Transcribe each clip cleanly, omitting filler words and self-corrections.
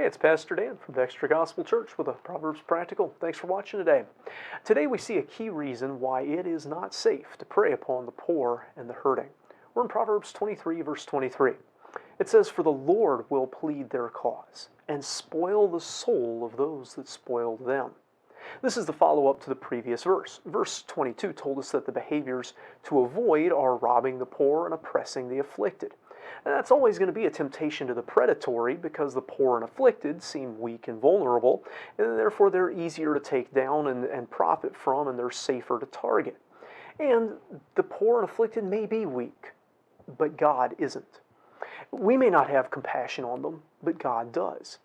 it's Pastor Dan from Dexter Gospel Church with a Proverbs Practical. Thanks for watching today. Today we see a key reason why it is not safe to prey upon the poor and the hurting. We're in Proverbs 23, verse 23. It says, "For the Lord will plead their cause, and spoil the soul of those that spoiled them." This is the follow-up to the previous verse. Verse 22 told us that the behaviors to avoid are robbing the poor and oppressing the afflicted. And that's always going to be a temptation to the predatory because the poor and afflicted seem weak and vulnerable, and therefore they're easier to take down and profit from, and they're safer to target. And the poor and afflicted may be weak, but God isn't. We may not have compassion on them, but God does.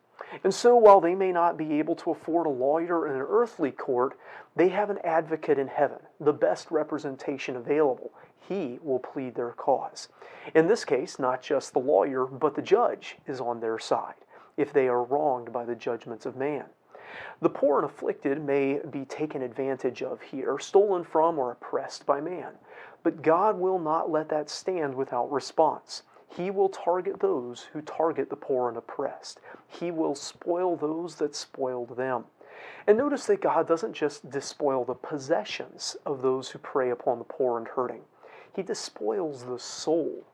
And so while they may not be able to afford a lawyer in an earthly court, they have an advocate in heaven, the best representation available. He will plead their cause. In this case, not just the lawyer, but the judge is on their side if they are wronged by the judgments of man. The poor and afflicted may be taken advantage of here, stolen from, or oppressed by man. But God will not let that stand without response. He will target those who target the poor and oppressed. He will spoil those that spoiled them. And notice that God doesn't just despoil the possessions of those who prey upon the poor and hurting. He despoils the soul.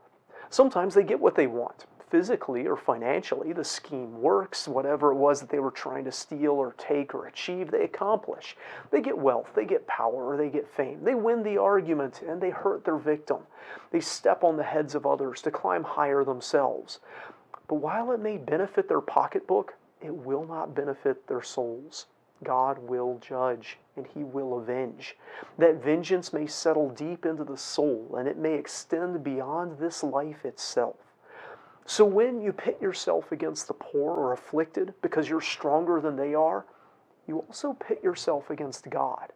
Sometimes they get what they want, physically or financially. The scheme works. Whatever it was that they were trying to steal or take or achieve, they accomplish. They get wealth, they get power, or they get fame. They win the argument and they hurt their victim. They step on the heads of others to climb higher themselves. But while it may benefit their pocketbook, it will not benefit their souls. God will judge, and He will avenge. That vengeance may settle deep into the soul, and it may extend beyond this life itself. So when you pit yourself against the poor or afflicted because you're stronger than they are, you also pit yourself against God.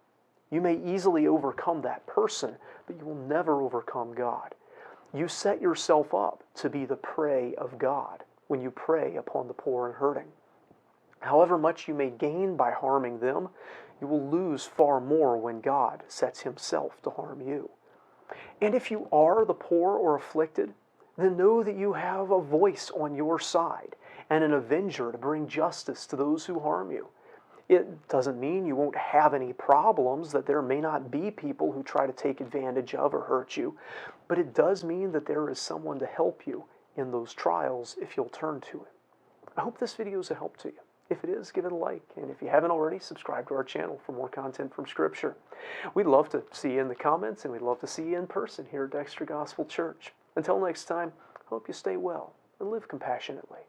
You may easily overcome that person, but you will never overcome God. You set yourself up to be the prey of God when you prey upon the poor and hurting. However much you may gain by harming them, you will lose far more when God sets Himself to harm you. And if you are the poor or afflicted, then know that you have a voice on your side and an avenger to bring justice to those who harm you. It doesn't mean you won't have any problems, that there may not be people who try to take advantage of or hurt you, but it does mean that there is someone to help you in those trials if you'll turn to Him. I hope this video is a help to you. If it is, give it a like, and if you haven't already, subscribe to our channel for more content from Scripture. We'd love to see you in the comments, and we'd love to see you in person here at Dexter Gospel Church. Until next time, I hope you stay well and live compassionately.